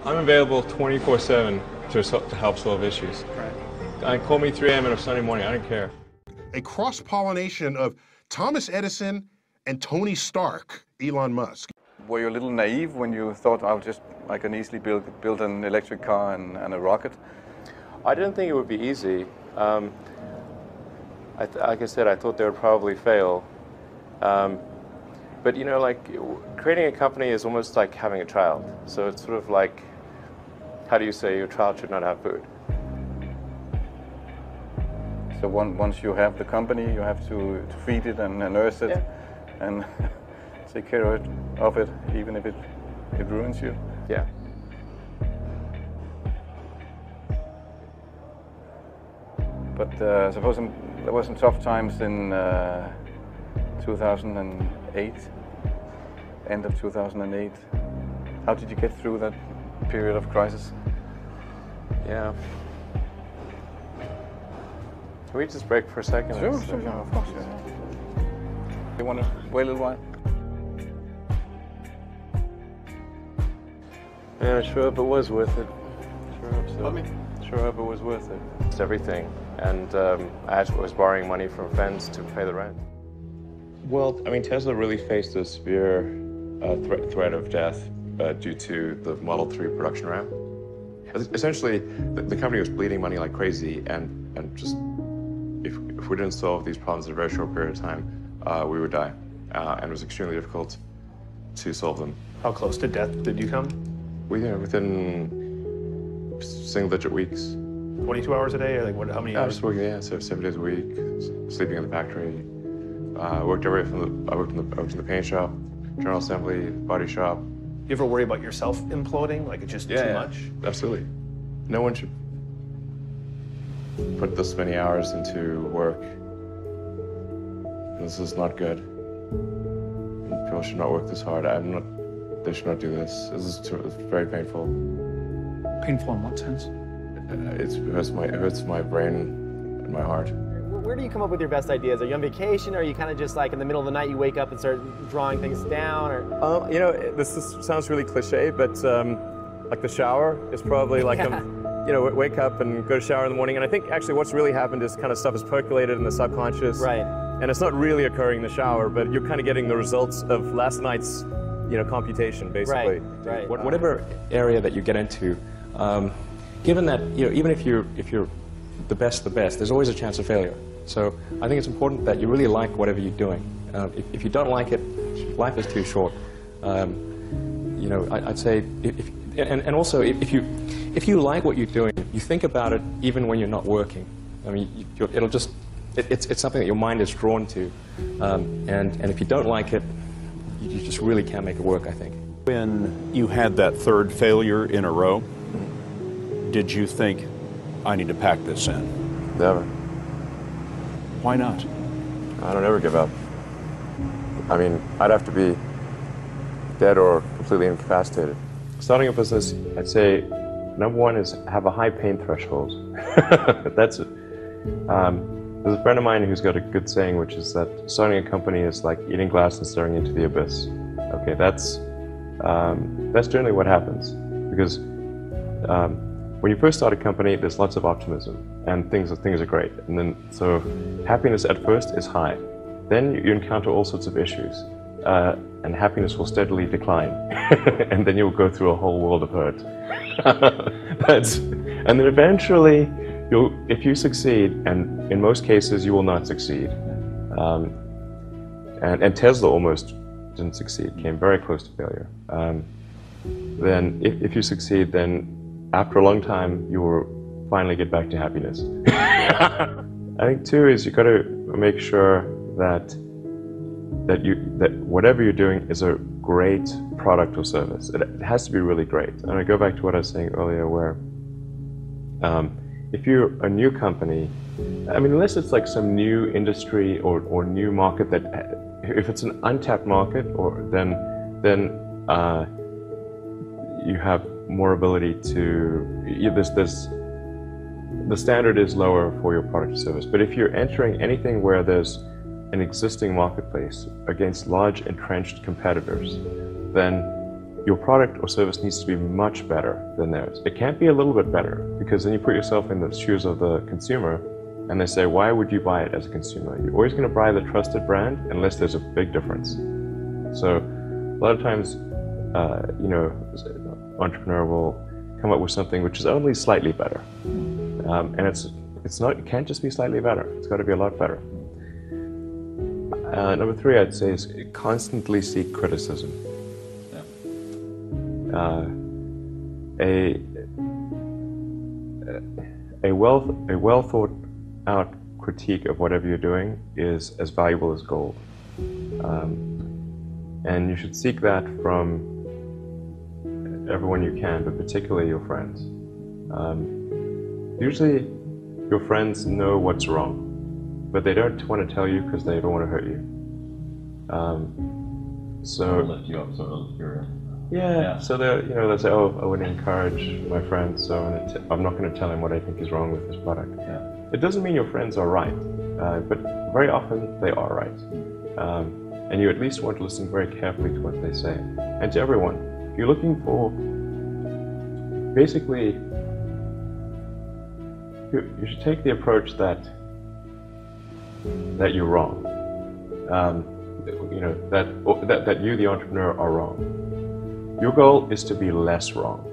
I'm available 24/7 to help solve issues. Right. Call me 3 a.m. on a Sunday morning, I don't care. A cross-pollination of Thomas Edison and Tony Stark, Elon Musk. Were you a little naive when you thought I can easily build an electric car and a rocket? I didn't think it would be easy. Like I said, I thought they would probably fail. But you know, like creating a company is almost like having a child. So it's sort of like, how do you say your child should not have food? So once you have the company, you have to feed it and nurse it, and take care of it, even if it ruins you. Yeah. But suppose there were some tough times in 2008, end of 2008. How did you get through that period of crisis? Yeah. Can we just break for a second? Sure, of course. You want to wait a little while? Yeah, I sure hope it was worth it. Sure hope so. Pardon me? Sure hope it was worth it. It's everything. And I was borrowing money from friends to pay the rent. Well, I mean, Tesla really faced a severe threat of death due to the Model 3 production ramp. Essentially, the company was bleeding money like crazy, and just if we didn't solve these problems in a very short period of time, we would die. And it was extremely difficult to solve them. How close to death did you come? Within single-digit weeks. 22 hours a day, or like what? How many hours? I was working, so 7 days a week, sleeping in the factory. I worked in the paint shop, general assembly, body shop. You ever worry about yourself imploding? Like it's just too much? Absolutely. No one should put this many hours into work. This is not good. People should not work this hard. They should not do this. It's very painful. Painful in what sense? It hurts my brain and my heart. Where do you come up with your best ideas? Are you on vacation, or are you kind of just like in the middle of the night you wake up and start drawing things down? Or you know, sounds really cliche, but like the shower is probably like you know, wake up and go to shower in the morning. And I think actually what's really happened is kind of stuff is percolated in the subconscious. Right. And it's not really occurring in the shower, but you're kind of getting the results of last night's, you know, computation, basically. Right. Whatever area that you get into, given that, you know, even if you're the best, there's always a chance of failure. So I think it's important that you really like whatever you're doing. If you don't like it, life is too short. You know, I'd say, and also if you like what you're doing, you think about it even when you're not working. I mean, it's something that your mind is drawn to, and if you don't like it, you just really can't make it work, I think. When you had that third failure in a row, did you think, I need to pack this in? Never. Why not? I don't ever give up. I mean, I'd have to be dead or completely incapacitated. Starting a business, I'd say, number one is have a high pain threshold. That's it. There's a friend of mine who's got a good saying, which is that starting a company is like eating glass and staring into the abyss. Okay, that's generally what happens, because when you first start a company, there's lots of optimism and things are great, and then so happiness at first is high. Then you encounter all sorts of issues, and happiness will steadily decline, and then you'll go through a whole world of hurt. And then eventually, if you succeed, and in most cases you will not succeed, and Tesla almost didn't succeed, came very close to failure. Then if you succeed, then after a long time you will finally get back to happiness. I think too is you got to make sure that whatever you're doing is a great product or service. It has to be really great. And I go back to what I was saying earlier, where if you're a new company, I mean, unless it's like some new industry or new market that, if it's an untapped market, or then you have more ability to, the standard is lower for your product or service. But if you're entering anything where there's an existing marketplace against large entrenched competitors, then your product or service needs to be much better than theirs. It can't be a little bit better, because then you put yourself in the shoes of the consumer and they say, why would you buy it as a consumer? You're always going to buy the trusted brand unless there's a big difference. So a lot of times, you know, an entrepreneur will come up with something which is only slightly better. And it can't just be slightly better. It's got to be a lot better. Number 3, I'd say, is constantly seek criticism. A well thought out critique of whatever you're doing is as valuable as gold. And you should seek that from everyone you can, but particularly your friends. Usually your friends know what's wrong, but they don't want to tell you because they don't want to hurt you. So lift you up, sort of. So they'll say, oh, I would encourage my friend, so I'm not going to tell him what I think is wrong with this product. It doesn't mean your friends are right, but very often they are right. And you at least want to listen very carefully to what they say. And to everyone, if you're looking for, basically, you should take the approach that you're wrong. You know, that you, the entrepreneur, are wrong. Your goal is to be less wrong.